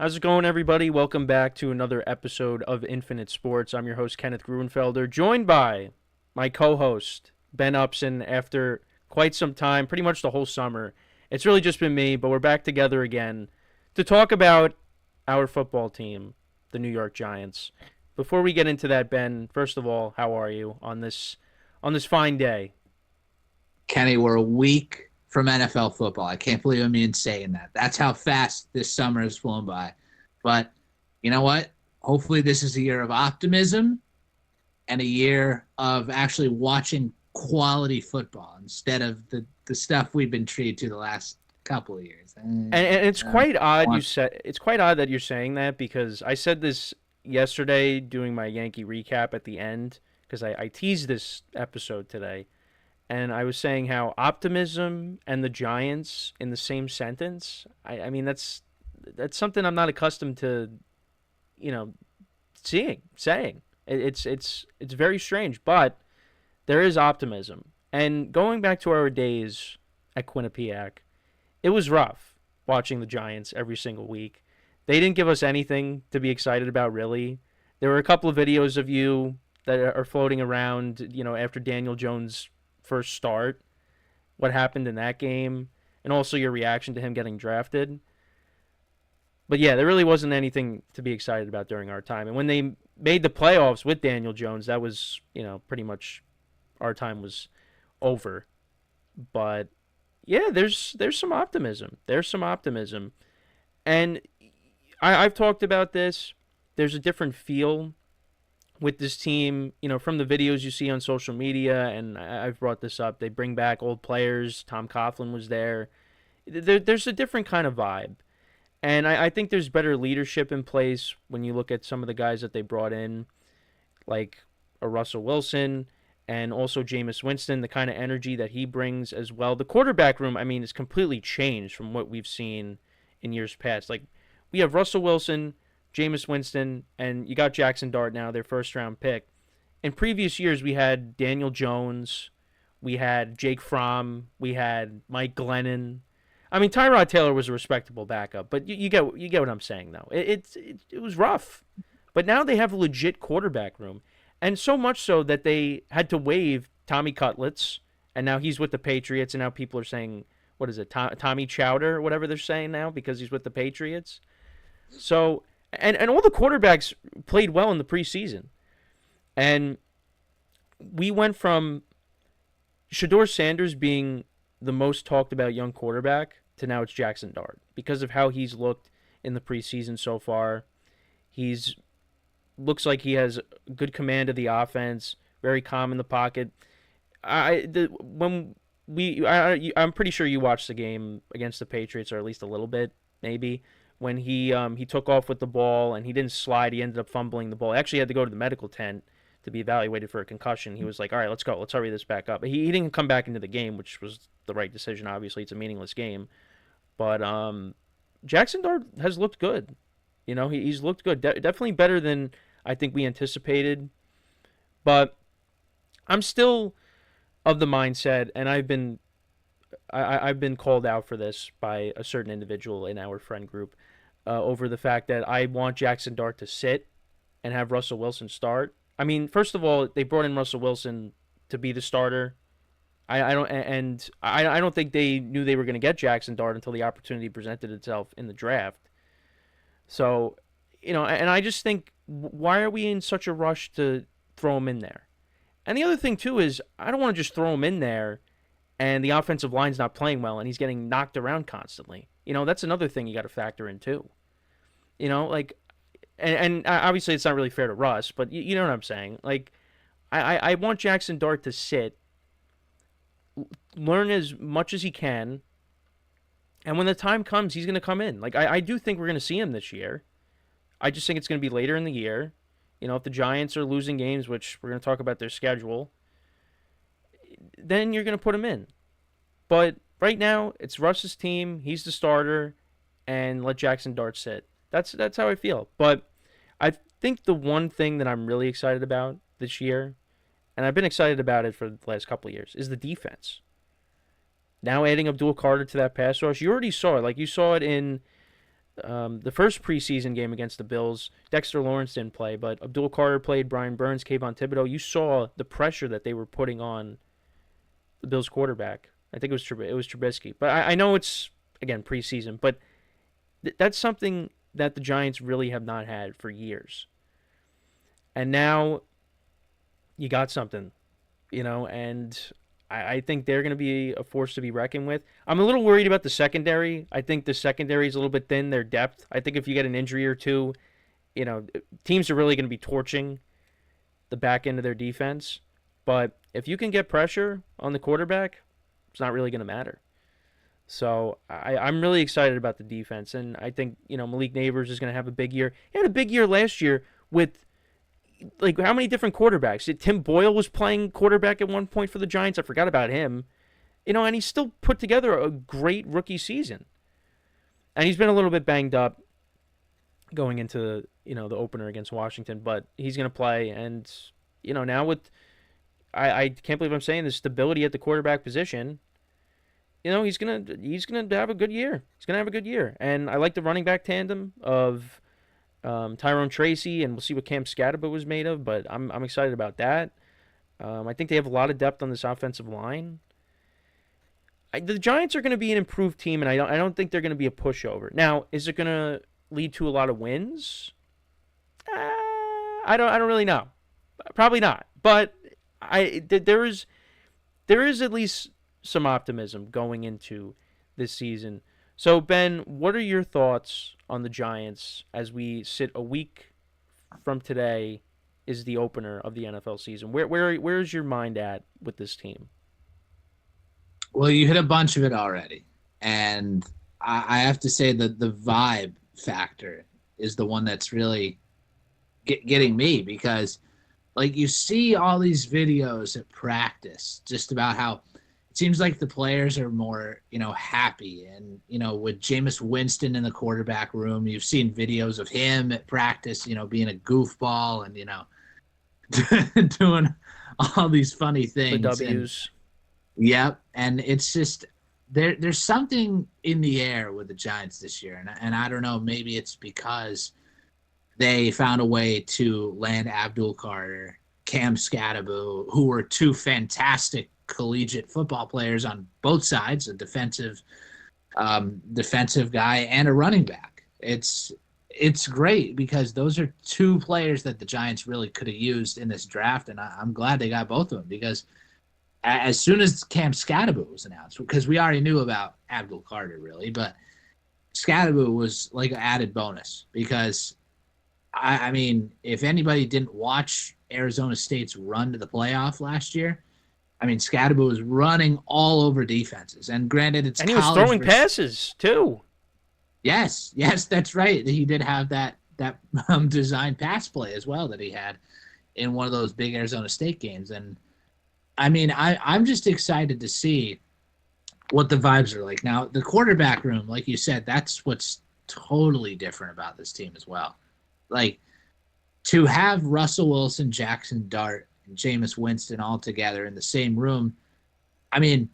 How's it going, everybody? Welcome back to another episode of Infinite Sports. I'm your host, Kenneth Gruenfelder, joined by my co-host, Ben Upson, after quite some time, pretty much the whole summer. It's really just been me, but we're back together again to talk about our football team, the New York Giants. Before we get into that, Ben, first of all, how are you on this fine day? Kenny, we're a week from NFL football. I can't believe I'm even saying that. That's how fast this summer has flown by. But you know what? Hopefully, this is a year of optimism and a year of actually watching quality football instead of the stuff we've been treated to the last couple of years. And it's quite odd Want- it's quite odd that you're saying that because I said this yesterday doing my Yankee recap at the end because I teased this episode today and I was saying how optimism and the Giants in the same sentence. I mean that's something I'm not accustomed to, you know, saying. It's very strange, but there is optimism. And going back to our days at Quinnipiac, it was rough watching the Giants every single week. They didn't give us anything to be excited about, really. There were a couple of videos of you that are floating around, after Daniel Jones' first start, what happened in that game, and also your reaction to him getting drafted. But yeah, there really wasn't anything to be excited about during our time. And when they made the playoffs with Daniel Jones, that was, pretty much our time was over. But yeah, there's some optimism. There's some optimism, and I've talked about this. There's a different feel with this team, from the videos you see on social media, and I've brought this up. They bring back old players. Tom Coughlin was there. There's a different kind of vibe, and I think there's better leadership in place when you look at some of the guys that they brought in, like a Russell Wilson and also Jameis Winston, the kind of energy that he brings as well. The quarterback room, I mean, is completely changed from what we've seen in years past. Like, we have Russell Wilson, Jameis Winston, and you got Jaxson Dart now, their first round pick. In previous years, we had Daniel Jones, we had Jake Fromm, we had Mike Glennon. I mean, Tyrod Taylor was a respectable backup, but you get what I'm saying, though. It was rough, but now they have a legit quarterback room, and so much so that they had to waive Tommy Cutlets, and now he's with the Patriots, and now people are saying, what is it, Tommy Chowder, or whatever they're saying now because he's with the Patriots. So, and all the quarterbacks played well in the preseason, and we went from Shador Sanders being the most talked about young quarterback to now it's Jaxson Dart because of how he's looked in the preseason so far. He's looks like he has good command of the offense, very calm in the pocket. I'm pretty sure you watched the game against the Patriots, or at least a little bit, maybe, when he took off with the ball and he didn't slide. He ended up fumbling the ball. He actually had to go to the medical tent to be evaluated for a concussion. He was like, all right, let's go. Let's hurry this back up. He didn't come back into the game, which was the right decision. Obviously, it's a meaningless game. But Jaxson Dart has looked good. He's looked good. Definitely better than I think we anticipated. But I'm still of the mindset, and I've been called out for this by a certain individual in our friend group over the fact that I want Jaxson Dart to sit and have Russell Wilson start. I mean, first of all, they brought in Russell Wilson to be the starter. I don't think they knew they were going to get Jaxson Dart until the opportunity presented itself in the draft. So, and I just think, why are we in such a rush to throw him in there? And the other thing too is I don't want to just throw him in there and the offensive line's not playing well and he's getting knocked around constantly. That's another thing you got to factor in too. Like, and obviously it's not really fair to Russ, but you know what I'm saying. Like, I want Jaxson Dart to sit, learn as much as he can, and when the time comes, he's going to come in. Like, I do think we're going to see him this year. I just think it's going to be later in the year. If the Giants are losing games, which we're going to talk about their schedule, then you're going to put him in. But right now, it's Russ's team. He's the starter, and let Jaxson Dart sit. That's how I feel. But I think the one thing that I'm really excited about this year, and I've been excited about it for the last couple of years, is the defense. Now adding Abdul Carter to that pass rush, you already saw it. Like, you saw it in the first preseason game against the Bills, Dexter Lawrence didn't play, but Abdul Carter played, Brian Burns, Kayvon Thibodeau. You saw the pressure that they were putting on the Bills quarterback. I think it was Trubisky, but I know it's again preseason, but that's something that the Giants really have not had for years. And now you got something, and I think they're going to be a force to be reckoned with. I'm a little worried about the secondary. I think the secondary is a little bit thin, their depth. I think if you get an injury or two, teams are really going to be torching the back end of their defense. But if you can get pressure on the quarterback, it's not really going to matter. So I'm really excited about the defense, and I think Malik Neighbors is going to have a big year. He had a big year last year with like how many different quarterbacks? Tim Boyle was playing quarterback at one point for the Giants. I forgot about him. And he still put together a great rookie season. And he's been a little bit banged up going into the opener against Washington, but he's going to play. And now with I can't believe I'm saying the stability at the quarterback position. He's gonna have a good year. He's gonna have a good year, and I like the running back tandem of Tyrone Tracy, and we'll see what Cam Scatterbo was made of. But I'm excited about that. I think they have a lot of depth on this offensive line. The Giants are going to be an improved team, and I don't think they're going to be a pushover. Now, is it going to lead to a lot of wins? I don't really know. Probably not. But there is at least some optimism going into this season. So, Ben, what are your thoughts on the Giants as we sit a week from today is the opener of the NFL season? Where is your mind at with this team? Well, you hit a bunch of it already. And I have to say that the vibe factor is the one that's really getting me because, like, you see all these videos at practice just about how it seems like the players are more, happy. And, with Jameis Winston in the quarterback room, you've seen videos of him at practice, being a goofball and, doing all these funny things. The W's. Yep. And it's just there's something in the air with the Giants this year. And I don't know, maybe it's because they found a way to land Abdul Carter, Cam Scatterbo, who were two fantastic collegiate football players on both sides, a defensive guy and a running back. It's great because those are two players that the Giants really could have used in this draft, and I'm glad they got both of them because as soon as Cam Scatterbo was announced, because we already knew about Abdul Carter really, but Scatterbo was like an added bonus because I mean, if anybody didn't watch Arizona State's run to the playoff last year, I mean, Scatterbo was running all over defenses. And granted, it's he was throwing passes, too. Yes, that's right. He did have that design pass play as well that he had in one of those big Arizona State games. And, I mean, I'm just excited to see what the vibes are like. Now, the quarterback room, like you said, that's what's totally different about this team as well. Like, to have Russell Wilson, Jaxson Dart, and Jameis Winston all together in the same room, I mean,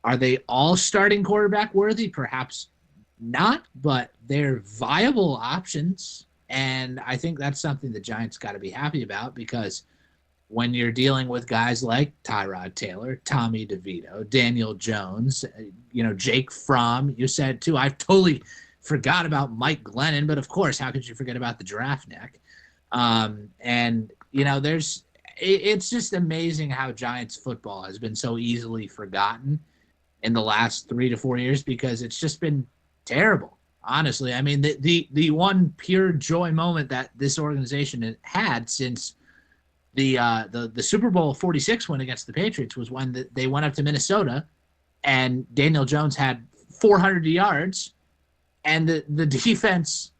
are they all starting quarterback worthy? Perhaps not, but they're viable options. And I think that's something the Giants got to be happy about because when you're dealing with guys like Tyrod Taylor, Tommy DeVito, Daniel Jones, Jake Fromm, you said too, I've totally forgot about Mike Glennon, but of course, how could you forget about the draft neck? It's just amazing how Giants football has been so easily forgotten in the last 3 to 4 years because it's just been terrible. Honestly, I mean, the one pure joy moment that this organization had since the Super Bowl 46 win against the Patriots was when they went up to Minnesota and Daniel Jones had 400 yards and the defense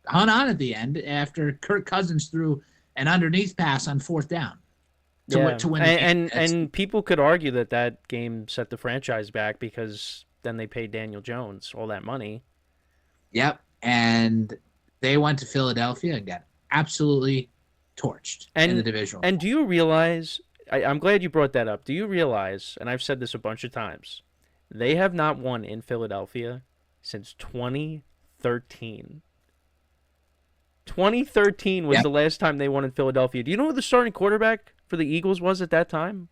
hung on at the end after Kirk Cousins threw an underneath pass on fourth down to win. And people could argue that game set the franchise back because then they paid Daniel Jones all that money. Yep, and they went to Philadelphia and got absolutely torched in the divisional. And do you realize, I'm glad you brought that up, do you realize, and I've said this a bunch of times, they have not won in Philadelphia since 2013. 2013. 2013 was Yeah. the last time they won in Philadelphia. Do you know who the starting quarterback for the Eagles was at that time?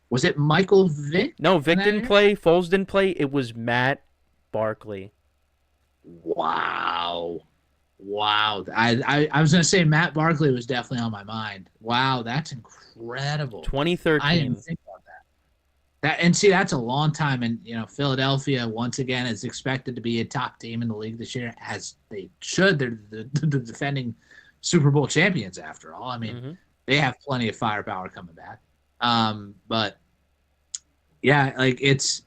Was it Michael Vick? No, in Vic that didn't year? play. Foles didn't play. It was Matt Barkley. Wow. Wow. I was going to say Matt Barkley was definitely on my mind. Wow, that's incredible. I didn't 2013. think about that. And see, that's a long time. And, Philadelphia, once again, is expected to be a top team in the league this year, as they should. They're the defending Super Bowl champions, after all. I mean, Mm-hmm. they have plenty of firepower coming back. But, yeah, like it's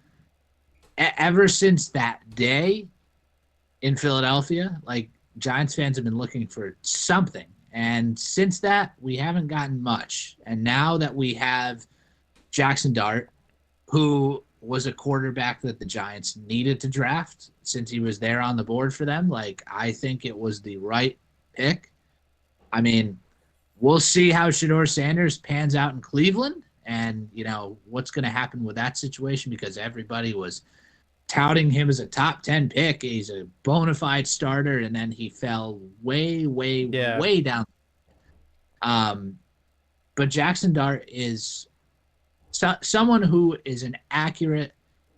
ever since that day in Philadelphia, like Giants fans have been looking for something. And since that, we haven't gotten much. And now that we have Jaxson Dart, who was a quarterback that the Giants needed to draft since he was there on the board for them, like I think it was the right pick. I mean, we'll see how Shedeur Sanders pans out in Cleveland and, what's going to happen with that situation, because everybody was touting him as a top 10 pick. He's a bona fide starter, and then he fell way, way, Yeah. way down. But Jaxson Dart is someone who is an accurate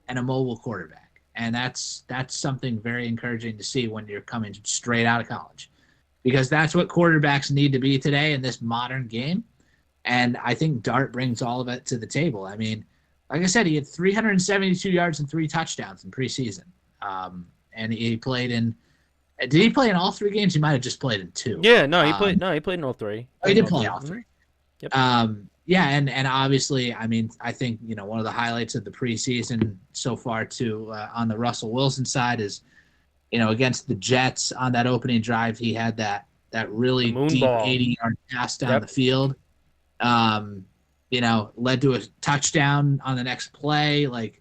and a mobile quarterback, and that's something very encouraging to see when you're coming straight out of college, because that's what quarterbacks need to be today in this modern game. And I think Dart brings all of it to the table. I mean, like I said, he had 372 yards and 3 touchdowns in preseason. And he played in – did he play in all 3 games? He might have just played in 2. Yeah, no, he played. No, he played in all 3. He did play all 3. Yep. Yeah, and obviously, I mean, I think, one of the highlights of the preseason so far, too, on the Russell Wilson side is, against the Jets on that opening drive, he had that really deep 80-yard pass down the field. Led to a touchdown on the next play. Like,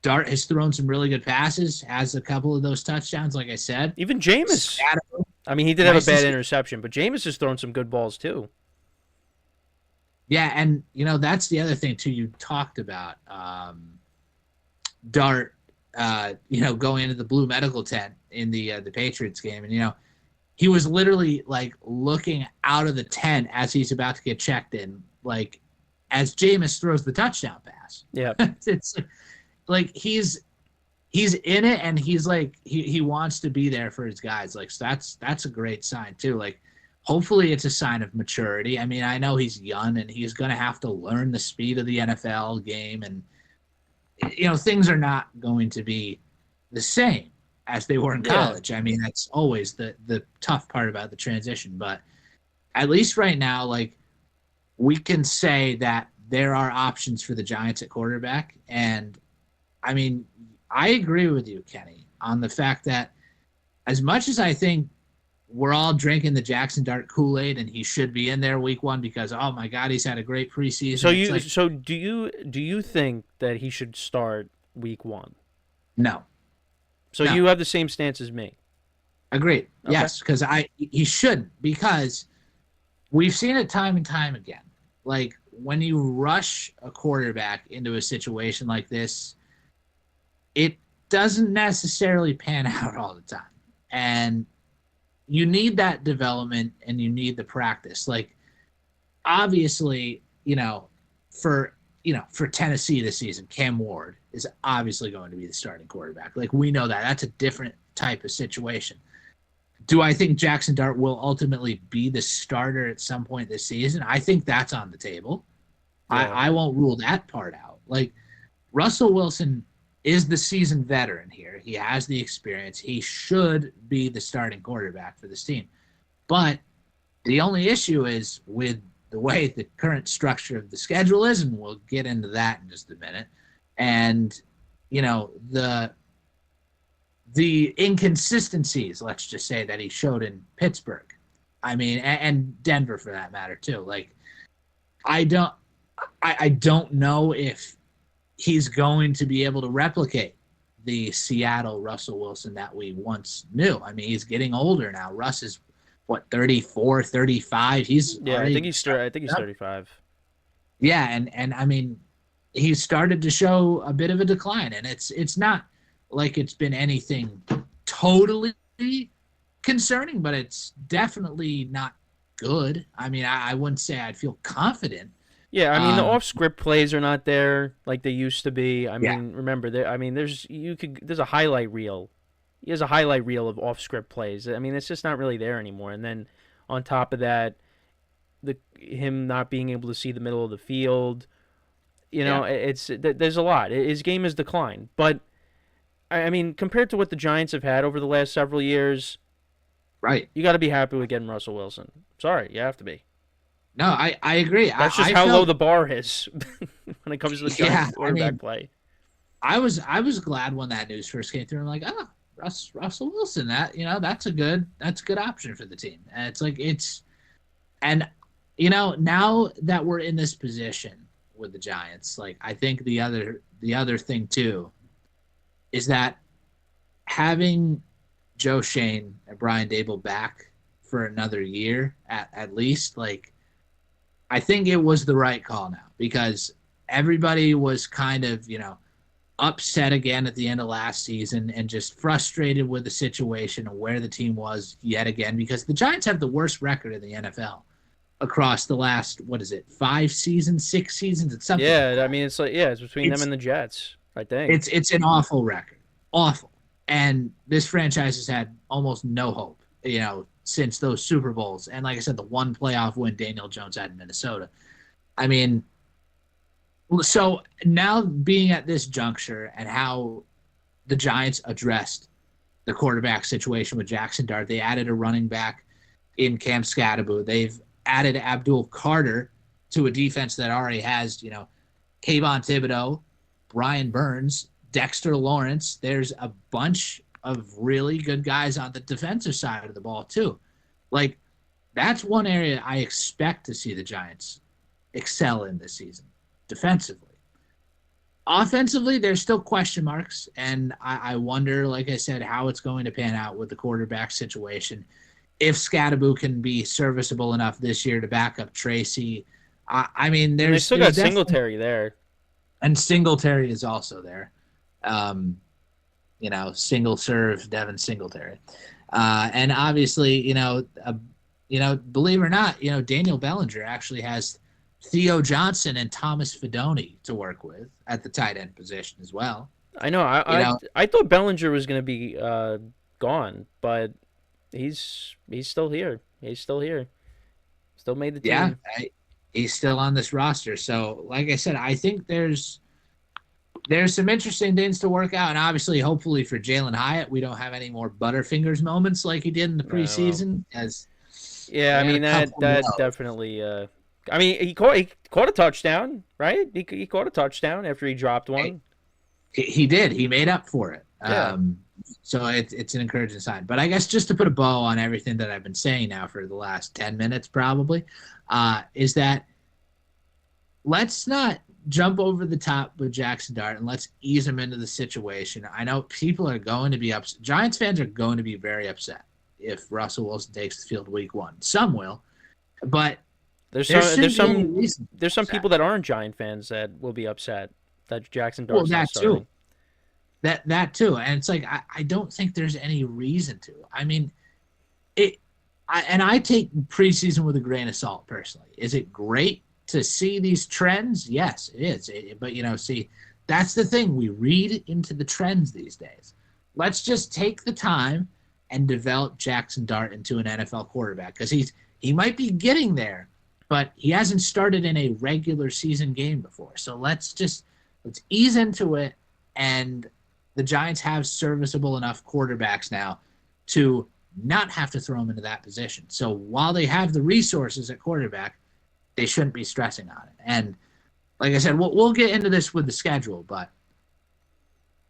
Dart has thrown some really good passes, has a couple of those touchdowns, like I said. Even Jameis. I mean, he did have a bad interception, but Jameis has thrown some good balls, too. Yeah, and, that's the other thing, too, you talked about. Dart, going into the blue medical tent in the Patriots game. And, he was literally, like, looking out of the tent as he's about to get checked in, like, as Jameis throws the touchdown pass. Yeah. It's like he's in it, and he's like he wants to be there for his guys. Like, so that's a great sign too. Like, hopefully it's a sign of maturity. I mean, I know he's young and he's going to have to learn the speed of the NFL game, and things are not going to be the same as they were in college. I mean, that's always the tough part about the transition. But at least right now, like, we can say that there are options for the Giants at quarterback. And, I mean, I agree with you, Kenny, on the fact that as much as I think we're all drinking the Jaxson Dart Kool-Aid and he should be in there week 1 because, oh, my God, he's had a great preseason. So do you think that he should start week 1? No. So you have the same stance as me. Agreed. Okay. Yes, because he shouldn't, because we've seen it time and time again. Like, when you rush a quarterback into a situation like this, it doesn't necessarily pan out all the time. And you need that development and you need the practice. Like, obviously, for Tennessee this season, Cam Ward is obviously going to be the starting quarterback. Like, we know that. That's a different type of situation. Do I think Jaxson Dart will ultimately be the starter at some point this season? I think that's on the table. Yeah. I won't rule that part out. Like, Russell Wilson is the seasoned veteran here. He has the experience. He should be the starting quarterback for this team. But the only issue is with the way the current structure of the schedule is, and we'll get into that in just a minute. And, the inconsistencies, let's just say, that he showed in Pittsburgh. I mean, and Denver for that matter too. Like, I don't know if he's going to be able to replicate the Seattle Russell Wilson that we once knew. I mean, he's getting older now. Russ is, 34, 35? I think he's 35. Yeah, and I mean, he's started to show a bit of a decline, and it's not like it's been anything totally concerning, but it's definitely not good. I mean, I wouldn't say I'd feel confident. Yeah, I mean the Um, off script plays are not there like they used to be. I yeah, mean, remember there. I mean, there's a highlight reel. There's a highlight reel of off script plays. I mean, it's just not really there anymore. And then on top of that, the him not being able to see the middle of the field. You yeah, know, there's a lot. His game has declined, but I mean, compared to what the Giants have had over the last several years, right. you got to be happy with getting Russell Wilson. Sorry, you have to be. No, I agree. That's just I how low felt, the bar is when it comes to the yeah. Giants I quarterback mean, play. I was glad when that news first came through. I'm like, oh, Russell Wilson. That's a good option for the team. And it's like and now that we're in this position with the Giants, like I think the other thing too is that having Joe Shane and Brian Dable back for another year at least, like I think it was the right call now because everybody was kind of, upset again at the end of last season and just frustrated with the situation and where the team was yet again because the Giants have the worst record in the NFL across the last, what is it, 5 seasons, 6 seasons? It's something like Yeah, I that. mean, it's between them It's and the Jets, I think. it's an awful record. Awful. And this franchise has had almost no hope, since those Super Bowls. And like I said, the one playoff win Daniel Jones had in Minnesota. I mean, so now being at this juncture and how the Giants addressed the quarterback situation with Jaxson Dart, they added a running back in Cam Scatterbo. They've added Abdul Carter to a defense that already has, Kayvon Thibodeau, Brian Burns, Dexter Lawrence. There's a bunch of really good guys on the defensive side of the ball, too. Like, that's one area I expect to see the Giants excel in this season, defensively. Offensively, there's still question marks, and I wonder, like I said, how it's going to pan out with the quarterback situation. If Scatterbo can be serviceable enough this year to back up Tracy, I mean, And they there's still there's got definitely, Singletary there. and Singletary is also there. Um, single serve Devin Singletary, and obviously, believe it or not, Daniel Bellinger actually has Theo Johnson and Thomas Fidone to work with at the tight end position as well. I know. You know, I thought Bellinger was going to be gone, but he's still here. He's still here. Still made the yeah, team. he's still on this roster. So, like I said, I think there's some interesting things to work out, and obviously, hopefully for Jalen Hyatt, we don't have any more Butterfingers moments like he did in the Well, preseason, as yeah. he I had a mean couple that low. definitely. I mean he caught a touchdown, right? He caught a touchdown after he dropped one. He did. He made up for it. Yeah. So it's an encouraging sign. But I guess just to put a bow on everything that I've been saying now for the last 10 minutes, probably, is that let's not jump over the top with Jaxson Dart and let's ease him into the situation. I know people are going to be upset. Giants fans are going to be very upset if Russell Wilson takes the field week one. Some will, but There's there some there's shouldn't be any some reason to be there's some upset. people that aren't Giant fans that will be upset that Jackson Well, Dart's not that too. starting. That too. And it's like I don't think there's any reason to. I mean, it I take preseason with a grain of salt personally. Is it great to see these trends? Yes, it is. But see, that's the thing. We read into the trends these days. Let's just take the time and develop Jaxson Dart into an NFL quarterback because he might be getting there, but he hasn't started in a regular season game before. So let's ease into it, and the Giants have serviceable enough quarterbacks now to not have to throw him into that position. So while they have the resources at quarterback, they shouldn't be stressing on it. And like I said, we'll get into this with the schedule, but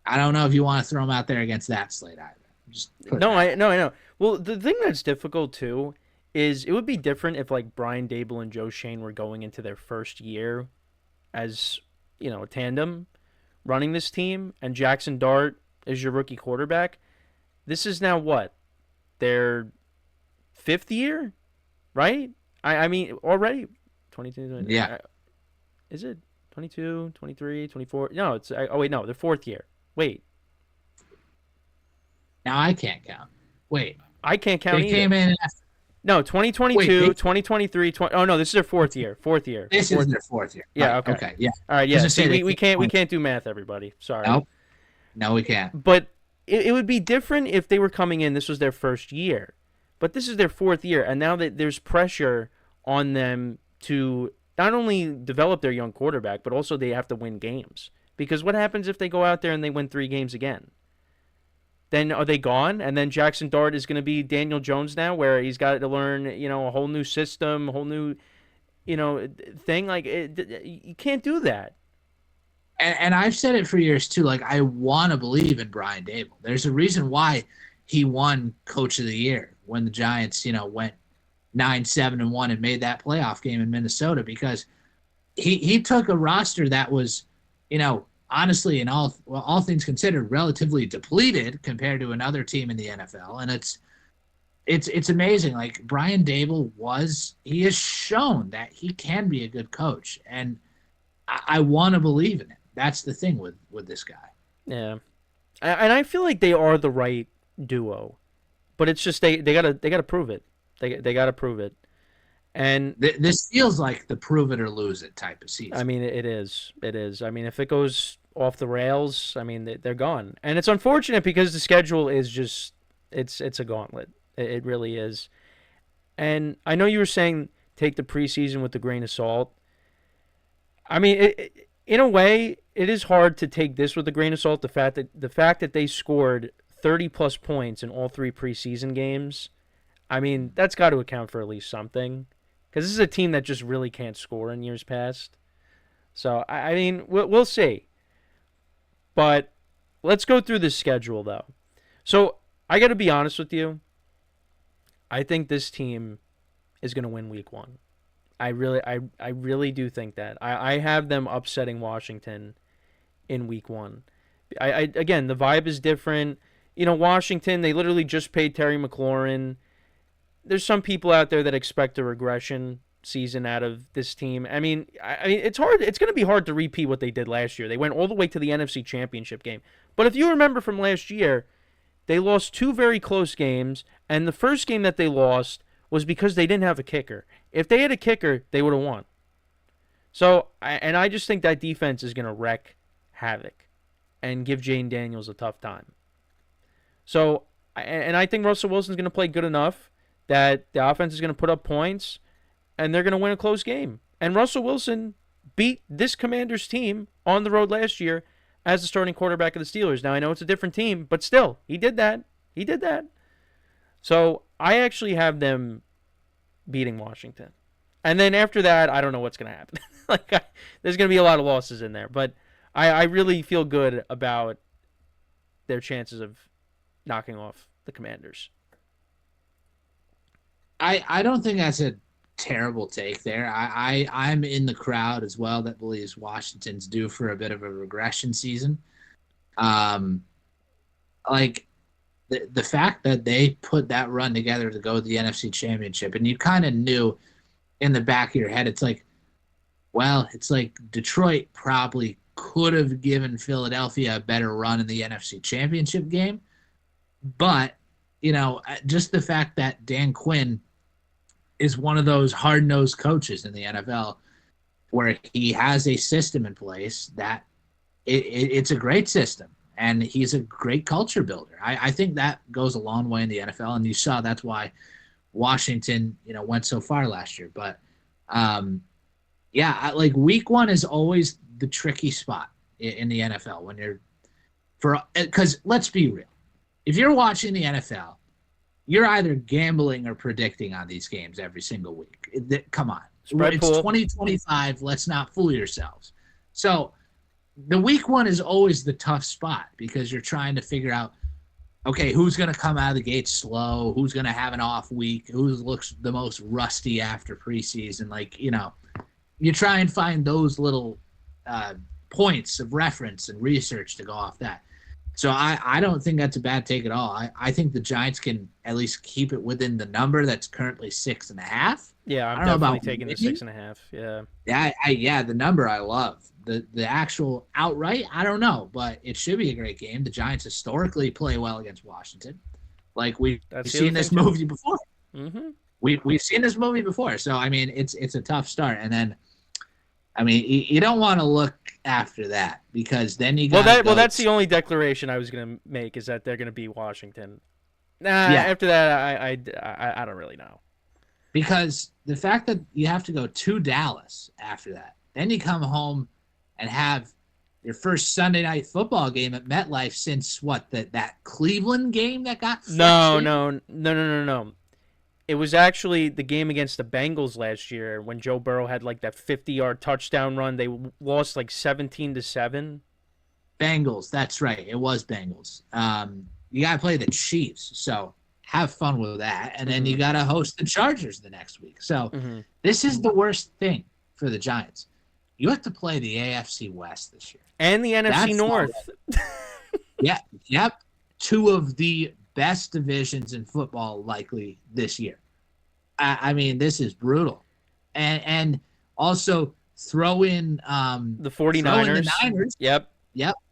I don't know if you want to throw him out there against that slate either. Just put No, that. I know. Well, the thing that's difficult too is it would be different if like Brian Dable and Joe Shane were going into their first year as a tandem running this team, and Jackson Dart is your rookie quarterback. This is now what their fifth year, right? I mean already 22. Yeah. Is it 22, 23, 24? No, it's oh wait, no, the fourth year. Wait. Now I can't count. Wait, I can't count they either. came in. No, Wait, 2022, 2023, 20, oh no, this is their fourth year. Fourth year. this is Fourth. their fourth year, Yeah, right? okay. Okay, yeah. All right, I was yeah. gonna See, say they we came. can't we 20. can't do math, everybody. Sorry. No, no, we can't. But it would be different if they were coming in, this was their first year. But this is their fourth year, and now that there's pressure on them to not only develop their young quarterback, but also they have to win games. Because what happens if they go out there and they win 3 games again? Then are they gone? And then Jaxson Dart is going to be Daniel Jones now, where he's got to learn, a whole new system, a whole new, thing. Like you can't do that. And I've said it for years too. Like I want to believe in Brian Dable. There's a reason why he won Coach of the Year when the Giants, went 9-7-1 and made that playoff game in Minnesota because he took a roster that was, honestly, in all things considered, relatively depleted compared to another team in the NFL, and it's amazing. Like Brian Dable he has shown that he can be a good coach, and I want to believe in it. That's the thing with this guy. Yeah, and I feel like they are the right duo, but it's just they gotta prove it. They gotta prove it. And This feels like the prove it or lose it type of I season. mean, it is. It is. I mean, if it goes off the rails, I mean, they're gone. And it's unfortunate because the schedule is just it's a gauntlet. It really is. And I know you were saying take the preseason with a grain of salt. I mean, in a way, it is hard to take this with a grain of salt. The fact that they scored 30 plus points in all 3 preseason games. I mean, that's got to account for at least something. Because this is a team that just really can't score in years past. So, I mean, we'll see. But let's go through the schedule, though. So, I got to be honest with you. I think this team is going to win week 1. I really do think that. I have them upsetting Washington in week 1. Again, the vibe is different. Washington, they literally just paid Terry McLaurin. There's some people out there that expect a regression season out of this team. I mean, it's hard. It's going to be hard to repeat what they did last year. They went all the way to the NFC Championship game. But if you remember from last year, they lost 2 very close games, and the first game that they lost was because they didn't have a kicker. If they had a kicker, they would have won. So, and I just think that defense is going to wreak havoc and give Jane Daniels a tough time. So, and I think Russell Wilson's going to play good enough that the offense is going to put up points and they're going to win a close game. And Russell Wilson beat this Commanders team on the road last year as the starting quarterback of the Steelers. Now, I know it's a different team, but still, he did that. He did that. So, I actually have them beating Washington. And then after that, I don't know what's going to happen. There's going to be a lot of losses in there. But I really feel good about their chances of knocking off the Commanders. I don't think that's a terrible take there. I'm in the crowd as well that believes Washington's due for a bit of a regression season. Um, like the fact that they put that run together to go to the NFC Championship, and you kind of knew in the back of your head, it's like Detroit probably could have given Philadelphia a better run in the NFC Championship game, but just the fact that Dan Quinn is one of those hard-nosed coaches in the NFL where he has a system in place that it's a great system, and he's a great culture builder. I think that goes a long way in the NFL, and you saw that's why Washington, went so far last year. But, like week 1 is always the tricky spot in the NFL when because let's be real. If you're watching the NFL, you're either gambling or predicting on these games every single week. Come on. Spread it's pool. 2025. Let's not fool yourselves. So the week 1 is always the tough spot because you're trying to figure out, okay, who's going to come out of the gate slow? Who's going to have an off week? Who looks the most rusty after preseason? You try and find those little points of reference and research to go off that. So I don't think that's a bad take at all. I think the Giants can at least keep it within the number that's currently 6.5. Yeah, I'm I don't know definitely about taking the winning. 6.5. Yeah. Yeah, the number I love. the actual outright, I don't know, but it should be a great game. The Giants historically play well against Washington. Like we've That's the seen other this thing too. movie before. Mm-hmm. We've seen this movie before. So I mean, it's a tough start, and then I mean, you don't want to look after that because then you got That's the only declaration I was gonna make is that they're gonna beat Washington. Nah, yeah, after that, I don't really know. because the fact that you have to go to Dallas after that, then you come home and have your first Sunday night football game at MetLife since what that Cleveland game that got flexed No, in. no, no, no, no, no. It was actually the game against the Bengals last year when Joe Burrow had like that 50-yard touchdown run. They lost like 17-7. Bengals, that's right. It was Bengals. You got to play the Chiefs, so have fun with that. And then you got to host the Chargers the next week. So this is the worst thing for the Giants. You have to play the AFC West this year. And the NFC North. Yeah, yep. Two of the best divisions in football likely this year. I mean, this is brutal. And also throw in the 49ers. The Niners. Yep.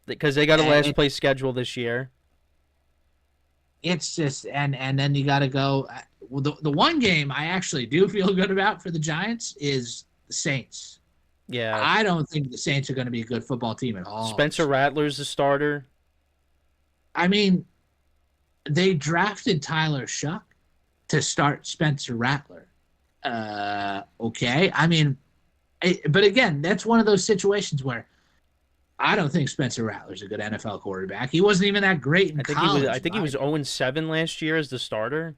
Because they got a last place schedule this year. It's just and then you got to go. Well, the one game I actually do feel good about for the Giants is the Saints. Yeah, I don't think the Saints are going to be a good football team at all. Spencer Rattler's the starter. I mean, they drafted Tyler Shuck to start Spencer Rattler. Okay, I mean, but again, that's one of those situations where I don't think Spencer Rattler's a good NFL quarterback. He wasn't even that great in college. I think he was 0-7 last year as the starter.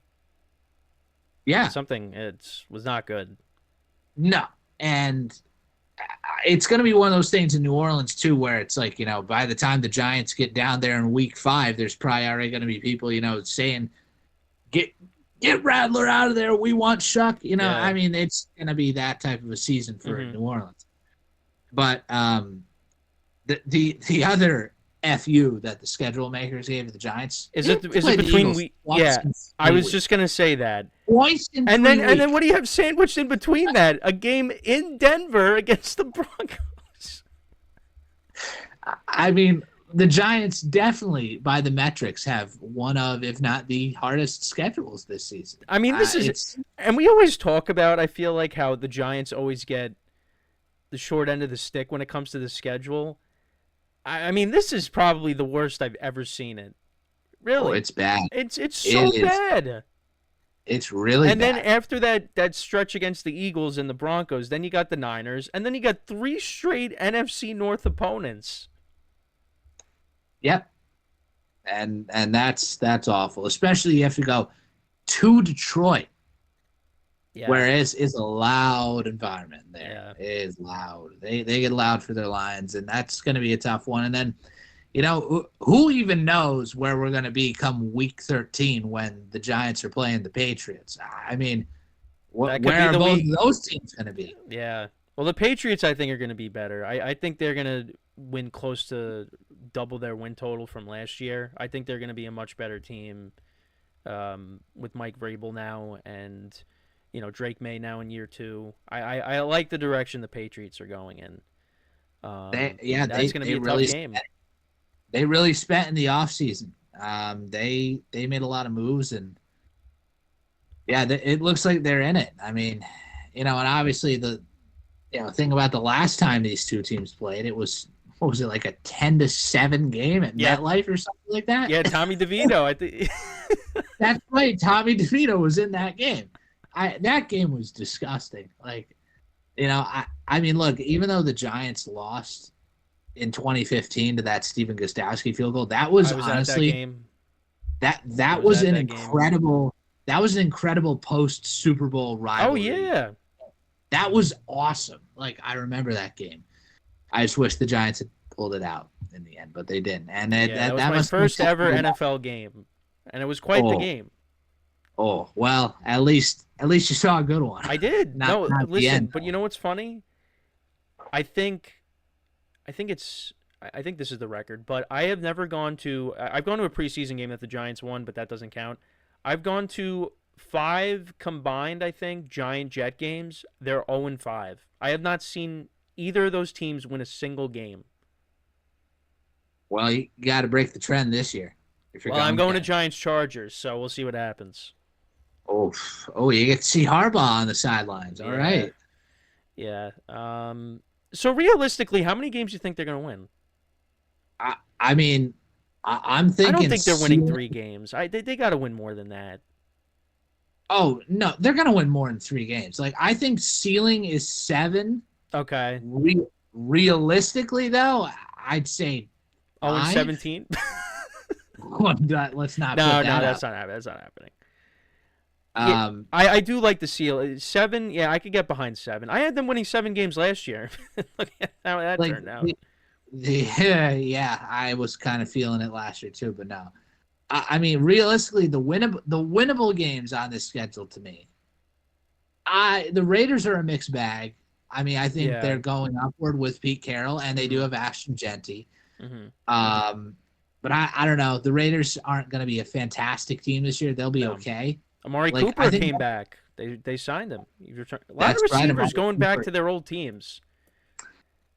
Yeah. It was not good. No. And it's going to be one of those things in New Orleans, too, where it's like, by the time the Giants get down there in week 5, there's probably already going to be people, saying, get Rattler out of there. We want Shuck. Yeah. I mean, it's going to be that type of a season for New Orleans. But the other FU that the schedule makers gave the Giants is it between we? Yeah, I was just gonna say that. And then what do you have sandwiched in between that? A game in Denver against the Broncos. I mean, the Giants definitely, by the metrics, have one of, if not the hardest schedules this season. I mean, and we always talk about. I feel like how the Giants always get the short end of the stick when it comes to the schedule. I mean, this is probably the worst I've ever seen it. Really, it's bad. It's so bad. It's really bad. And then bad. after that stretch against the Eagles and the Broncos, then you got the Niners, and then you got 3 straight NFC North opponents. Yep. And that's awful. Especially you have to go to Detroit. Yeah. Whereas it's a loud environment there. Yeah. It is loud. They get loud for their Lions, and that's going to be a tough one. And then, who even knows where we're going to be come week 13 when the Giants are playing the Patriots? I mean, where are both of those teams going to be? Yeah. Well, the Patriots, I think, are going to be better. I think they're going to win close to double their win total from last year. I think they're going to be a much better team with Mike Vrabel now and – Drake May now in year 2. I like the direction the Patriots are going in. That's going to be a tough game. They really spent in the offseason. They made a lot of moves, and it looks like they're in it. I mean, and obviously the thing about the last time these two teams played, it was what was it like a 10-7 game at MetLife or something like that? Yeah, Tommy DeVito. I think that's right. Tommy DeVito was in that game. That game was disgusting. Like, I mean, look, even though the Giants lost in 2015 to that Stephen Gostkowski field goal, that was honestly that was an incredible post Super Bowl rivalry. Oh yeah, that was awesome. Like, I remember that game. I just wish the Giants had pulled it out in the end, but they didn't. And that was my first ever NFL game, and it was quite the game. Oh, well, at least you saw a good one. I did. Not listen, but you know what's funny? I think this is the record, but I have never gone to I've gone to a preseason game that the Giants won, but that doesn't count. I've gone to 5 combined, I think, Giant Jet games. They're 0-5. I have not seen either of those teams win a single game. Well, you got to break the trend this year. If you're Well, I'm going to Denver. Giants Chargers, so we'll see what happens. Oh, you get to see Harbaugh on the sidelines. All Yeah, right. yeah. So realistically, how many games do you think they're going to win? I mean, I'm I don't thinking. think they're winning 3 games. They got to win more than that. Oh no, they're gonna win more than 3 games. Like I think ceiling is 7. Okay. Realistically, though, I'd say 0 and 5. 17. Let's not. No, put that that's up. not happening. That's not happening. Yeah, Um, I do like the seal 7. Yeah, I could get behind 7. I had them winning 7 games last year. Look at how that like turned out. yeah, I was kind of feeling it last year too, but no. I mean, realistically, the winnable games on this schedule to me, the Raiders are a mixed bag. I mean, I think Yeah. they're going upward with Pete Carroll, and they do have Ashton Genty. But I don't know. The Raiders aren't going to be a fantastic team this year. They'll be okay. Amari Like, Cooper I think came back. They signed him. A lot of That's right, receivers Amari going back Cooper. to their old teams.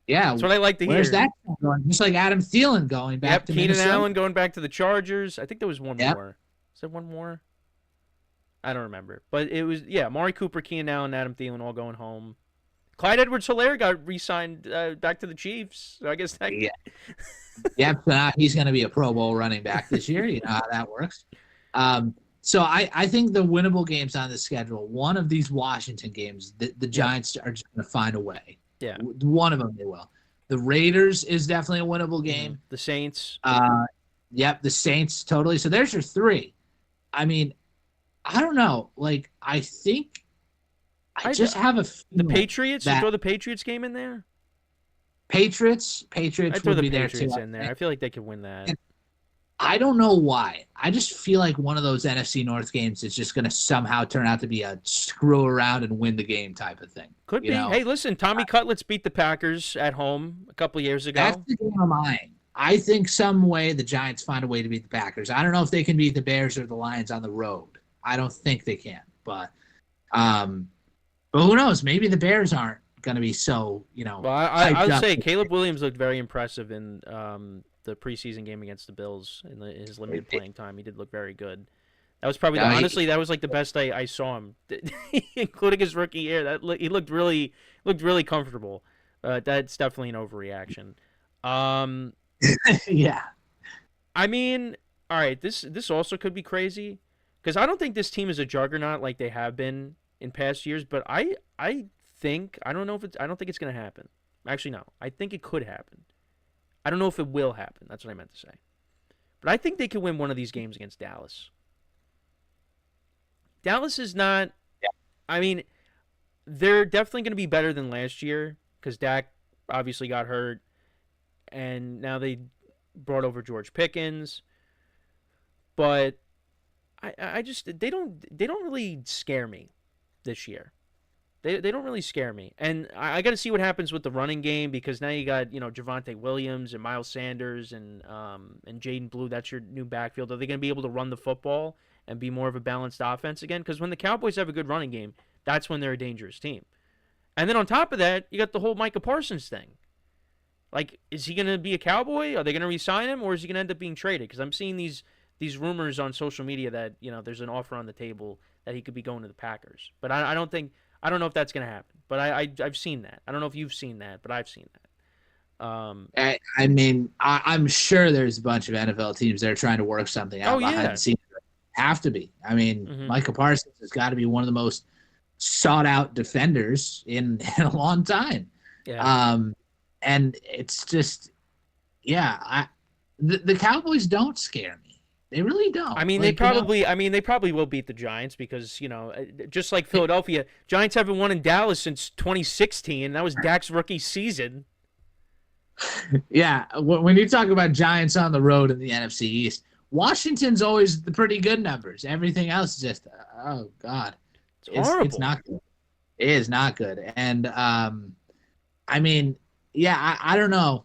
Yeah, That's what I like to hear. where's that going? Just like Adam Thielen going back to Keenan Minnesota. Allen going back to the Chargers. I think there was one Yep. more. Is there one more? I don't remember. But it was, Amari Cooper, Keenan Allen, Adam Thielen all going home. Clyde Edwards-Helaire got re-signed back to the Chiefs. So I guess that... Yeah. Yep, he's going to be a Pro Bowl running back this year. You know how that works. So I think the winnable games on the schedule, one of these Washington games, the Giants are just going to find a way. Yeah. One of them they will. The Raiders is definitely a winnable game. The Saints. Yep, the Saints, totally. So there's your 3. I mean, I don't know. Like, I think I just have a the Patriots. You that throw the Patriots game in there. Patriots I throw would the be Patriots there in too. there. I feel like they could win that. I don't know why. I just feel like one of those NFC North games is just going to somehow turn out to be a screw around and win the game type of thing. Could be. know? Hey, listen, Tommy Cutlets beat the Packers at home a couple years ago. That's the game of mine. I think some way the Giants find a way to beat the Packers. I don't know if they can beat the Bears or the Lions on the road. I don't think they can. But who knows? Maybe the Bears aren't going to be so, Well, I would say Caleb Williams looked very impressive in the preseason game against the Bills in his limited playing time. He did look very good. That was probably honestly that was like the best I saw him, including his rookie year. He looked really comfortable. That's definitely an overreaction. Yeah. I mean, all right, this also could be crazy because I don't think this team is a juggernaut like they have been in past years. But I think I don't think it's gonna happen. Actually, no, I think it could happen. I don't know if it will happen. That's what I meant to say. But I think they could win one of these games against Dallas. Dallas is not. Yeah. I mean, they're definitely going to be better than last year because Dak obviously got hurt, and now they brought over George Pickens. But I just they don't really scare me this year. They don't really scare me, and I got to see what happens with the running game because now you got Javonte Williams and Miles Sanders and Jaden Blue. That's your new backfield. Are they going to be able to run the football and be more of a balanced offense again? Because when the Cowboys have a good running game, that's when they're a dangerous team. And then on top of that, you got the whole Micah Parsons thing. Like, is he going to be a Cowboy? Are they going to re-sign him, or is he going to end up being traded? Because I'm seeing these rumors on social media that there's an offer on the table that he could be going to the Packers. But I don't know if that's going to happen. But I've seen that. I don't know if you've seen that, but I've seen that. I mean, I'm sure there's a bunch of NFL teams that are trying to work something out behind the scenes. Have to be. I mean, Micah Parsons has got to be one of the most sought-out defenders in a long time. Yeah. And it's just, the Cowboys don't scare me. They really don't. I mean, they probably will beat the Giants because, just like Philadelphia, Giants haven't won in Dallas since 2016. That was Dak's rookie season. Yeah, when you talk about Giants on the road in the NFC East, Washington's always the pretty good numbers. Everything else is just, oh, God. It's horrible. It's not good. It is not good. And, I mean, I don't know.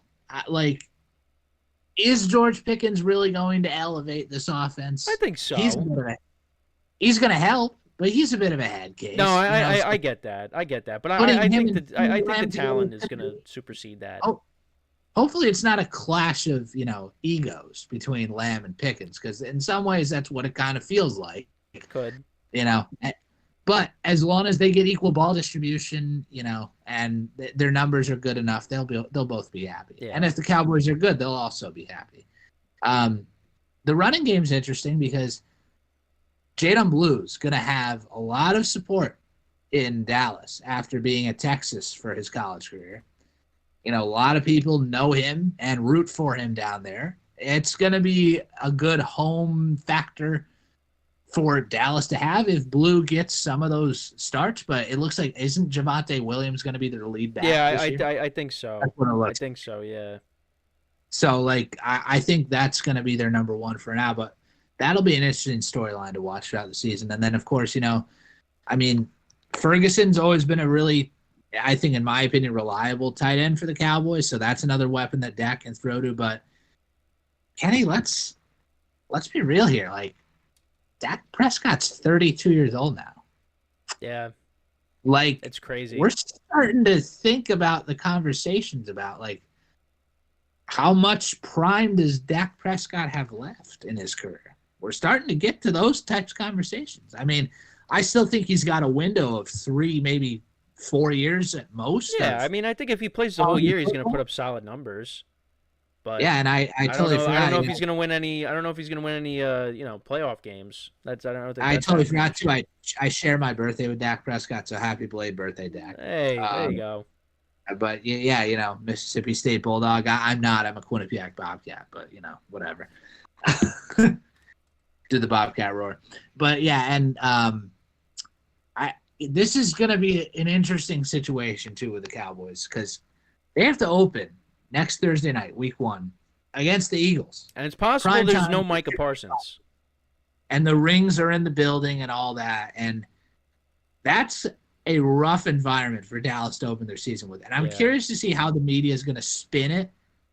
Is George Pickens really going to elevate this offense? I think so. He's going to help. but he's a bit of a head No, case. I get that. I get that. But Putting I him think and that I CeeDee think the Lamb together is talent is gonna gonna be. supersede that. Oh, hopefully it's not a clash of egos between Lamb and Pickens, because in some ways that's what it kind of feels like. Could. You know, but as long as they get equal ball distribution, and their numbers are good enough, they'll both be happy. Yeah. And if the Cowboys are good, they'll also be happy. The running game's interesting because Jadon Blue's going to have a lot of support in Dallas after being at Texas for his college career. A lot of people know him and root for him down there. It's going to be a good home factor for Dallas to have if Blue gets some of those starts. But it looks like, isn't Javonte Williams going to be their lead back Yeah, this year? I think so. That's what it I looks think like. so. Yeah. So, I think that's going to be their number one for now. But that'll be an interesting storyline to watch throughout the season. And then, of course, I mean, Ferguson's always been a really, I think, in my opinion, reliable tight end for the Cowboys. So that's another weapon that Dak can throw to. But Kenny, let's be real here. Like, Dak Prescott's 32 years old now. Yeah. Like, it's crazy. We're starting to think about the conversations about, like, how much prime does Dak Prescott have left in his career? We're starting to get to those types of conversations. I mean, I still think he's got a window of 3, maybe 4 years at most. Yeah, I mean, I think if he plays the whole year, he's going to put up solid numbers. But yeah, and I totally forgot. I don't know if he's going to win any. I don't know if he's going to win any. Playoff games. I don't think. I totally forgot to. I share my birthday with Dak Prescott, so happy belated birthday, Dak. Hey, there you go. But yeah, Mississippi State Bulldog. I'm not. I'm a Quinnipiac Bobcat, but whatever. Do the Bobcat roar. But yeah, and this is going to be an interesting situation too with the Cowboys because they have to open next Thursday night, Week 1, against the Eagles. And it's possible Prime there's time. no Micah Parsons. And the rings are in the building and all that, and that's a rough environment for Dallas to open their season with. And I'm curious to see how the media is going to spin it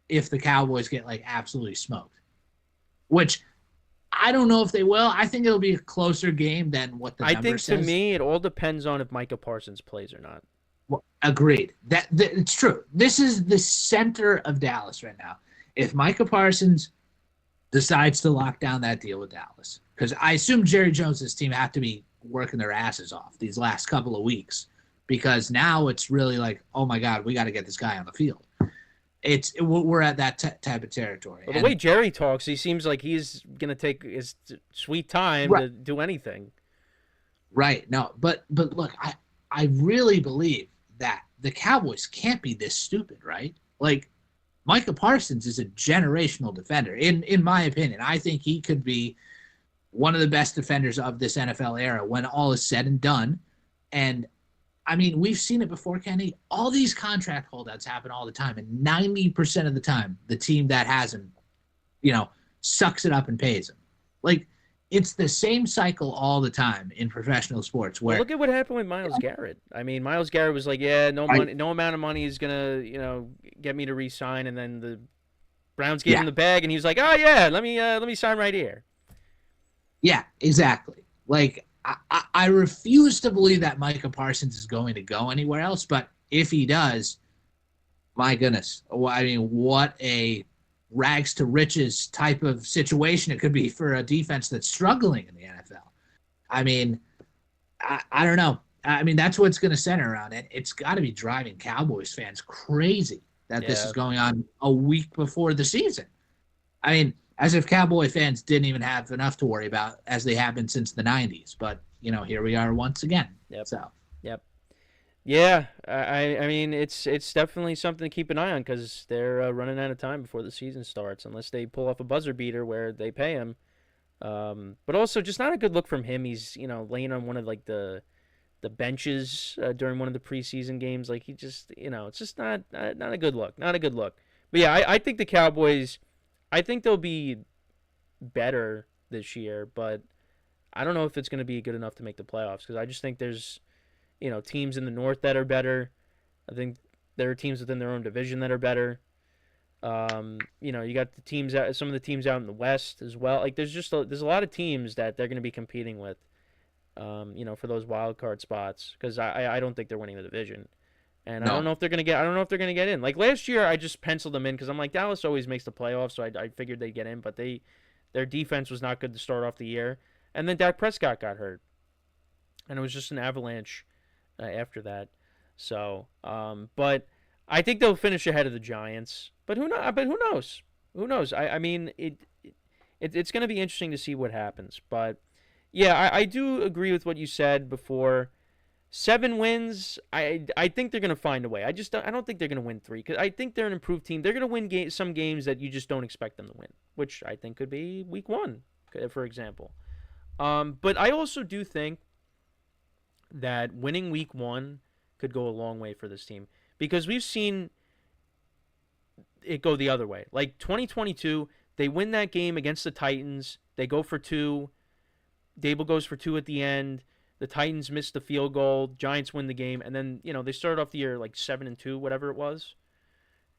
if the Cowboys get absolutely smoked, which I don't know if they will. I think it'll be a closer game than what the number says. To me, it all depends on if Micah Parsons plays or not. Well, agreed. That it's true. This is the center of Dallas right now. If Micah Parsons decides to lock down that deal with Dallas, because I assume Jerry Jones' team have to be working their asses off these last couple of weeks because now it's really like, oh my God, we got to get this guy on the field. We're at that type of territory. Well, the way Jerry talks, he seems like he's going to take his sweet time to do anything. Right. No, but look, I really believe that the Cowboys can't be this stupid, right? Like, Micah Parsons is a generational defender, in my opinion. I think he could be one of the best defenders of this NFL era when all is said and done. And I mean, we've seen it before, Kenny. All these contract holdouts happen all the time, and 90% of the time, the team that has him, sucks it up and pays him. Like, it's the same cycle all the time in professional sports. Where look at what happened with Myles Garrett. I mean, Myles Garrett was like, "Yeah, no money, no amount of money is gonna, get me to re-sign." And then the Browns gave him the bag, and he was like, "Oh yeah, let me sign right here." Yeah, exactly. Like, I refuse to believe that Micah Parsons is going to go anywhere else. But if he does, my goodness, I mean, what a rags to riches type of situation it could be for a defense that's struggling in the NFL. I mean, I don't know. I mean, that's what it's going to center around. And it's got to be driving Cowboys fans crazy that this is going on a week before the season. I mean, as if Cowboy fans didn't even have enough to worry about as they have been since the 90s. But, here we are once again. Yep. So. Yep. Yeah, I mean, it's definitely something to keep an eye on because they're running out of time before the season starts unless they pull off a buzzer beater where they pay him. But also just not a good look from him. He's, laying on one of the benches during one of the preseason games. Like he just, it's just not a good look. Not a good look. But yeah, I think the Cowboys, I think they'll be better this year, but I don't know if it's going to be good enough to make the playoffs because I just think there's, teams in the North that are better. I think there are teams within their own division that are better. You got the teams some of the teams out in the West as well. Like there's a lot of teams that they're going to be competing with. for those wild card spots because I don't think they're winning the division. And I don't No. know if they're gonna get. I don't know if they're gonna get in. Like last year, I just penciled them in because I'm like Dallas always makes the playoffs, so I figured they'd get in. But their defense was not good to start off the year, and then Dak Prescott got hurt, and it was just an avalanche after that. So, but I think they'll finish ahead of the Giants. But who know? But who knows? Who knows? I mean, it's going to be interesting to see what happens. But yeah, I do agree with what you said before. 7 wins, I think they're gonna find a way. I don't think they're gonna win 3 because I think they're an improved team. They're gonna win some games that you just don't expect them to win, which I think could be week 1, for example. But I also do think that winning week 1 could go a long way for this team because we've seen it go the other way. Like 2022, they win that game against the Titans. They go for 2. Dable goes for 2 at the end. The Titans missed the field goal. Giants win the game, and then they started off the year like 7-2, whatever it was,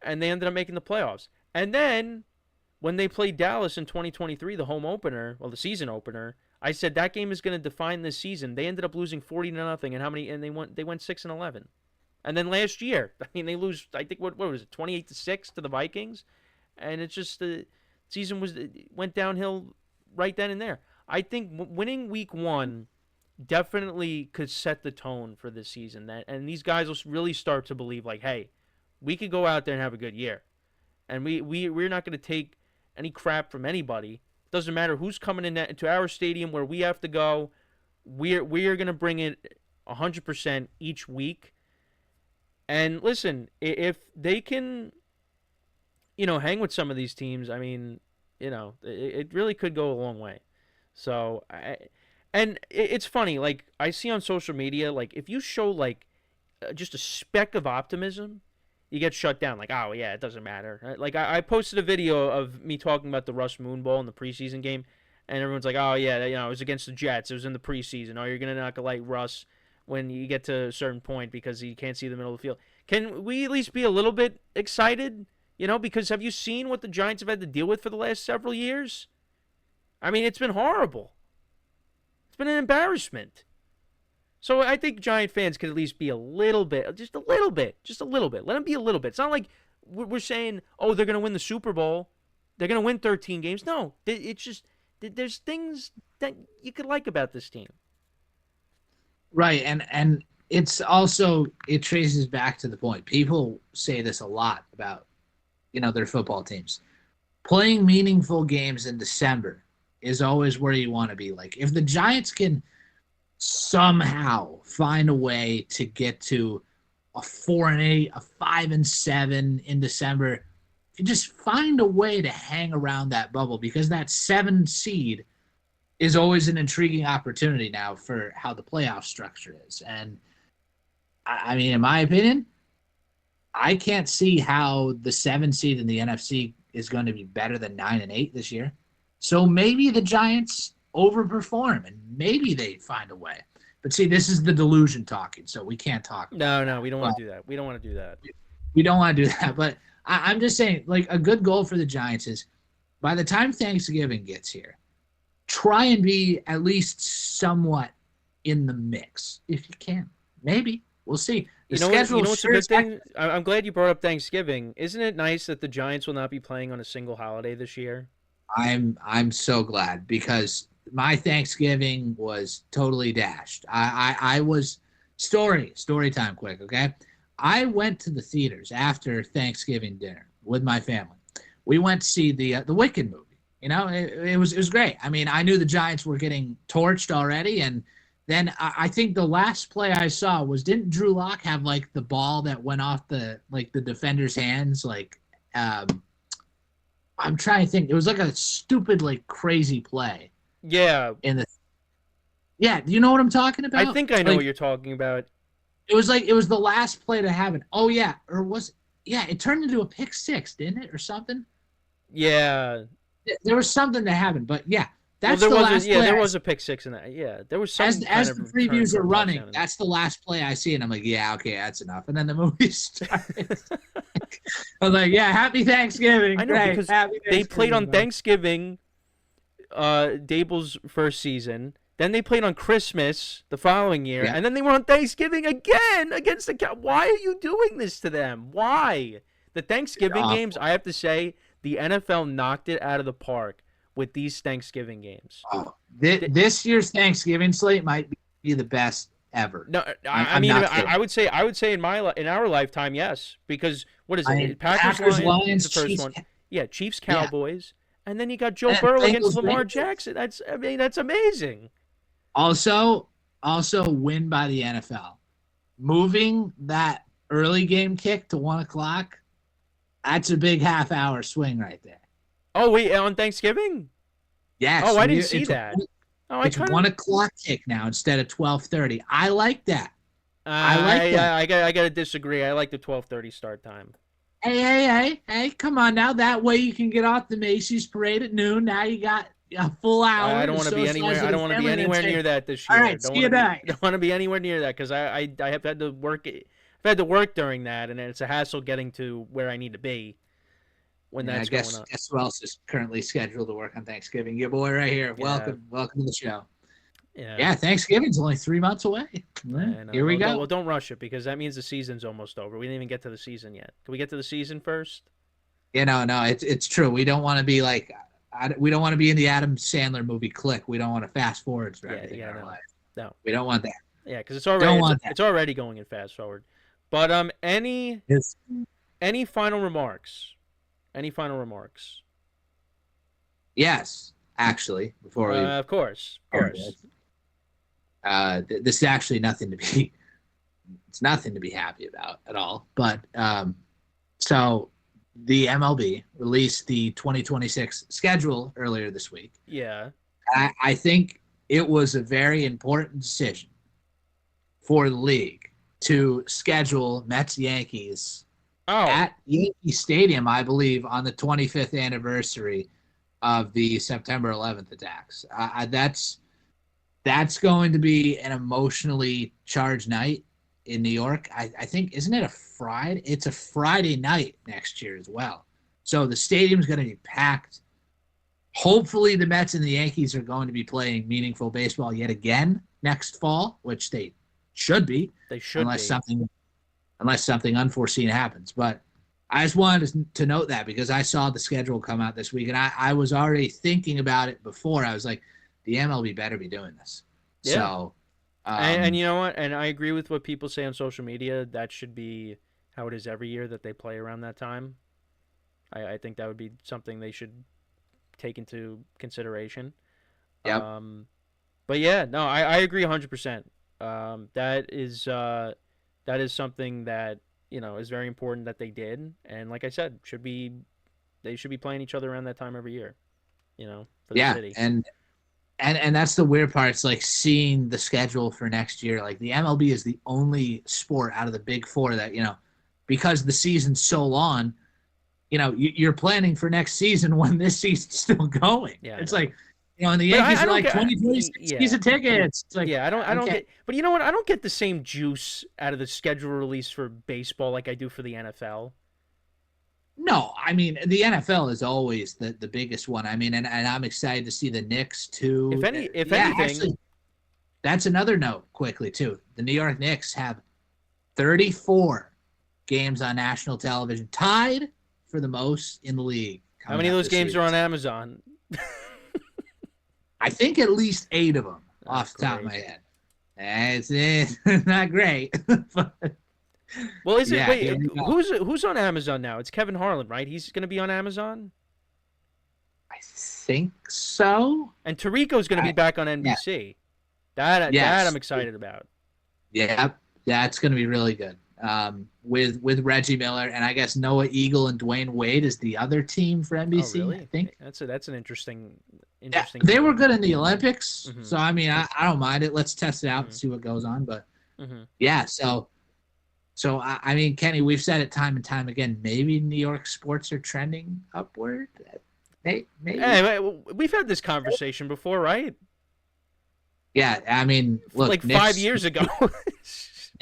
and they ended up making the playoffs. And then when they played Dallas in 2023, the home opener, well, the season opener, I said that game is going to define this season. They ended up losing 40-0, and how many? And they went 6-11. And then last year, I mean, they lose. I think what was it, 28-6 to the Vikings, and it's just the season went downhill right then and there. I think winning week 1 definitely could set the tone for this season. And these guys will really start to believe like, hey, we could go out there and have a good year, and we're not going to take any crap from anybody. Doesn't matter who's coming into our stadium where we have to go. We are going to bring it 100% each week. And listen, if they can, hang with some of these teams, I mean, it really could go a long way. So and it's funny, like I see on social media, like if you show like just a speck of optimism, you get shut down. Like, oh yeah, it doesn't matter. Like I posted a video of me talking about the Russ Moon Bowl in the preseason game, and everyone's like, oh yeah, it was against the Jets. It was in the preseason. Oh, you're gonna not like Russ when you get to a certain point because you can't see the middle of the field. Can we at least be a little bit excited? Because have you seen what the Giants have had to deal with for the last several years? I mean, it's been horrible. It's been an embarrassment. So I think Giant fans could at least be a little bit, just a little bit. Let them be a little bit. It's not like we're saying, oh, they're going to win the Super Bowl. They're going to win 13 games. No, it's just there's things that you could like about this team. Right, and it's also, it traces back to the point. People say this a lot about, their football teams. Playing meaningful games in December is always where you want to be. Like if the Giants can somehow find a way to get to a 4-8, a 5-7 in December, if you just find a way to hang around that bubble, because that 7 seed is always an intriguing opportunity now for how the playoff structure is. And I mean, in my opinion, I can't see how the 7 seed in the NFC is going to be better than 9-8 this year. So maybe the Giants overperform and maybe they find a way. But see, this is the delusion talking, so we can't talk. No, we don't want to do that. We don't want to do that. We don't want to do that. But I'm just saying, like, a good goal for the Giants is by the time Thanksgiving gets here, try and be at least somewhat in the mix if you can. Maybe. We'll see. You know what's a good thing? I'm glad you brought up Thanksgiving. Isn't it nice that the Giants will not be playing on a single holiday this year? I'm so glad because my Thanksgiving was totally dashed. I was story time quick, okay? I went to the theaters after Thanksgiving dinner with my family. We went to see the Wicked movie. It was great. I mean, I knew the Giants were getting torched already, and then I think the last play I saw was, didn't Drew Lock have like the ball that went off the defender's hands? Like, I'm trying to think. It was like a stupid, like crazy play. Yeah. Yeah. Do you know what I'm talking about? I think I know what you're talking about. It was the last play to happen. Oh yeah, it turned into a pick six, didn't it, or something? Yeah. There was something that happened, but yeah. That's the last play. There was a pick six in that. Yeah, there was some. As the previews are running, that's the last play I see, and I'm like, yeah, okay, that's enough. And then the movie starts. I'm like, yeah, happy Thanksgiving. I know, because they played on Thanksgiving, Dable's first season. Then they played on Christmas the following year, Yeah. and then they were on Thanksgiving again against the Cowboys. Why are you doing this to them? Why? The Thanksgiving games, I have to say, the NFL knocked it out of the park with these Thanksgiving games. Oh, this year's Thanksgiving slate might be the best ever. No, I mean, I would say in our lifetime, yes, because what is it? Packers Lions is the first Chiefs, one. Yeah, Chiefs Cowboys, and then you got Joe Burrow against Lamar Jackson. That's amazing. Also win by the NFL. Moving that early game kick to 1:00, that's a big half-hour swing right there. Oh, wait, on Thanksgiving? Yes. Oh, I didn't see that. It's 1:00 kick now instead of 12:30. I like that. I like that. I got to disagree. I like the 12:30 start time. Hey, come on now. That way you can get off the Macy's parade at noon. Now you got a full hour. I don't want to be anywhere. I don't want to be anywhere near that this year. All right, see you tonight. Don't want to be anywhere near that because I have had to work. I've had to work during that, and it's a hassle getting to where I need to be when that's going on. Guess who else is currently scheduled to work on Thanksgiving? Your boy right here. Yeah. Welcome to the show. Yeah, Thanksgiving's only 3 months away. Here we go. Well, don't rush it because that means the season's almost over. We didn't even get to the season yet. Can we get to the season first? No, it's true. We don't want to be like, we don't want to be in the Adam Sandler movie Click. We don't want to fast forward through everything in our life. No, we don't want that. Yeah, because it's already going in fast forward. But any final remarks? Any final remarks? Yes, actually, before we of course. This is actually nothing to be. It's nothing to be happy about at all. But so the MLB released the 2026 schedule earlier this week. Yeah, I think it was a very important decision for the league to schedule Mets Yankees at Yankee Stadium, I believe, on the 25th anniversary of the September 11th attacks. That's going to be an emotionally charged night in New York. I think, isn't it a Friday? It's a Friday night next year as well. So the stadium's going to be packed. Hopefully the Mets and the Yankees are going to be playing meaningful baseball yet again next fall, which they should be. They should, unless something unforeseen happens. But I just wanted to note that because I saw the schedule come out this week, and I was already thinking about it before. I was like, the MLB better be doing this. Yeah. So, and you know what? And I agree with what people say on social media. That should be how it is every year that they play around that time. I think that would be something they should take into consideration. Yeah. But yeah, no, I agree 100%. That is something that is very important that they did, and like I said, they should be playing each other around that time every year. For the city. And that's the weird part. It's like seeing the schedule for next year. Like the MLB is the only sport out of the big four that, because the season's so long, you're planning for next season when this season's still going. Yeah, it's like, and the Yankees are like 2026 season tickets. It's like, I don't get, but you know what? I don't get the same juice out of the schedule release for baseball like I do for the NFL. No, I mean, the NFL is always the biggest one. I mean, and I'm excited to see the Knicks too. If anything, actually, that's another note quickly too. The New York Knicks have 34 games on national television, tied for the most in the league. How many of those games are on Amazon? I think at least 8 of them off the top of my head. It's not great. But, well, is it? Yeah, wait, who's on Amazon now? It's Kevin Harlan, right? He's going to be on Amazon. I think so. And Tirico's going to be back on NBC. Yeah. That I'm excited about. Yeah, it's going to be really good. With Reggie Miller, and I guess Noah Eagle and Dwayne Wade is the other team for NBC. Oh, really? I think that's an interesting. Yeah, they were good in the Olympics, so I mean, I don't mind it. Let's test it out and see what goes on. But yeah, so I mean, Kenny, we've said it time and time again. Maybe New York sports are trending upward. Maybe. Hey, we've had this conversation before, right? Yeah, I mean, look, like Knicks, 5 years ago.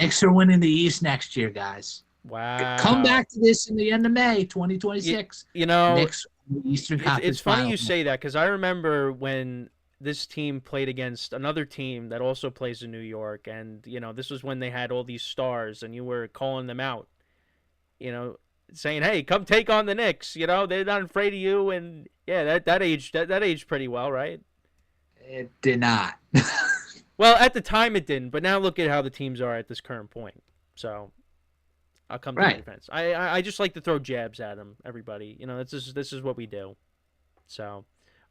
Knicks are winning the East next year, guys. Wow. Come back to this in the end of May, 2026. Knicks Eastern Conference. It's funny you say that because I remember when this team played against another team that also plays in New York, and this was when they had all these stars, and you were calling them out, you know, saying, "Hey, come take on the Knicks." They're not afraid of you, and yeah, that aged pretty well, right? It did not. Well, at the time it didn't, but now look at how the teams are at this current point. So I'll come to my Right. defense. I just like to throw jabs at them, everybody. This is what we do. So,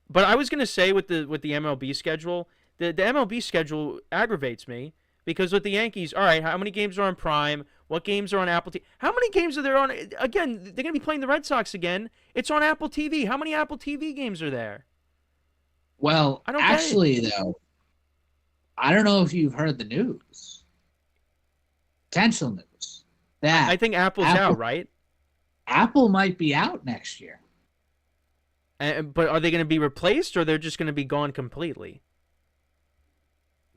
but I was gonna say with the MLB schedule, the MLB schedule aggravates me because with the Yankees, all right, how many games are on Prime? What games are on Apple TV? How many games are there on? Again, they're gonna be playing the Red Sox again. It's on Apple TV. How many Apple TV games are there? Well, I don't get it. actually, though, I don't know if you've heard the news, potential news, I that think Apple's Apple out, right? Apple might be out next year. But are they going to be replaced, or they're just going to be gone completely?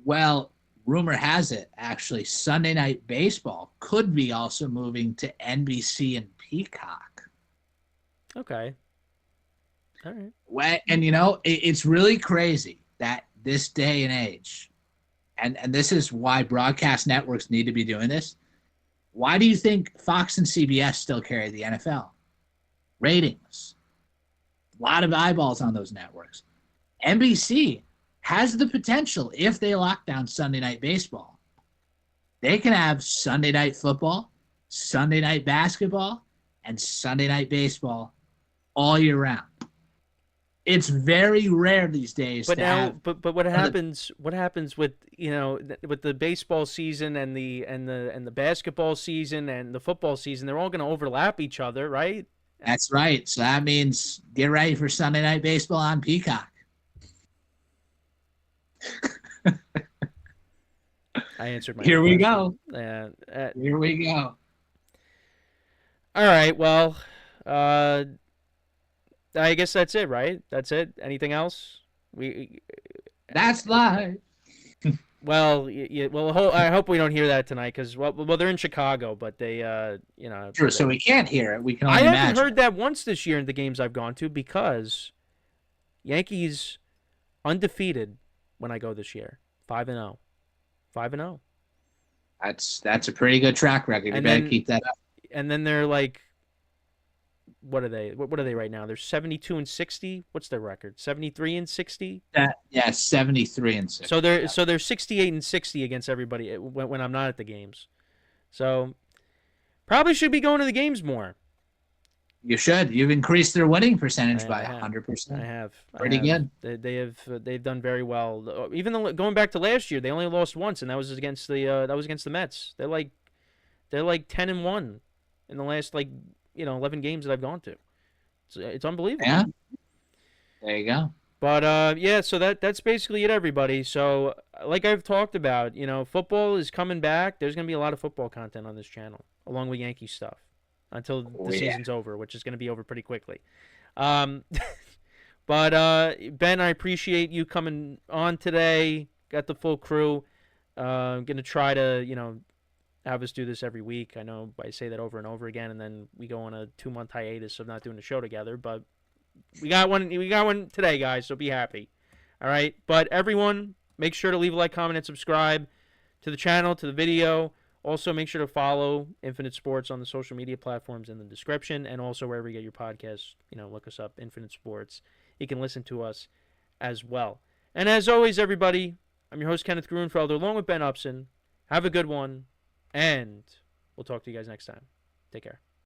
Well, rumor has it, actually, Sunday Night Baseball could be also moving to NBC and Peacock. Okay. All right. And it's really crazy that this day and age, and this is why broadcast networks need to be doing this. Why do you think Fox and CBS still carry the NFL? Ratings. A lot of eyeballs on those networks. NBC has the potential, if they lock down Sunday Night Baseball, they can have Sunday Night Football, Sunday Night Basketball, and Sunday Night Baseball all year round. It's very rare these days. But to now, have but what happens? What happens with with the baseball season and the basketball season and the football season? They're all going to overlap each other, right? That's right. So that means get ready for Sunday Night Baseball on Peacock. I answered my. Here we question. go. Here we go. All right. Well, I guess that's it, right? That's it. Anything else? That's live. Well, well, I hope we don't hear that tonight because well, they're in Chicago, but they, Sure. So we can't hear it. We can I only haven't imagine. heard that once this year in the games I've gone to because Yankees undefeated when I go this year, 5-0, 5-0. That's a pretty good track record. You better keep that up. And then they're like, what are they? What are they right now? They're 72-60. What's their record? 73-60. Yeah, 73-60. So they're 68-60 against everybody when I'm not at the games. So probably should be going to the games more. You should. You've increased their winning percentage by 100%. I have. Pretty good. They've done very well. Even going back to last year, they only lost once, and that was against the Mets. They're like 10-1 in the last 11 games that I've gone to. It's unbelievable. Yeah. There you go. But yeah, so that's basically it, everybody. So like I've talked about, football is coming back. There's gonna be a lot of football content on this channel, along with Yankee stuff, until the season's over, which is gonna be over pretty quickly. But Ben, I appreciate you coming on today. Got the full crew. I'm gonna try to have us do this every week. I know I say that over and over again, and then we go on a 2-month hiatus of not doing the show together. But we got one today, guys. So be happy. All right. But everyone, make sure to leave a like, comment, and subscribe to the channel, to the video. Also, make sure to follow Infinite Sports on the social media platforms in the description, and also wherever you get your podcasts. Look us up, Infinite Sports. You can listen to us as well. And as always, everybody, I'm your host, Kenneth Grunfelder, along with Ben Upson. Have a good one. And we'll talk to you guys next time. Take care.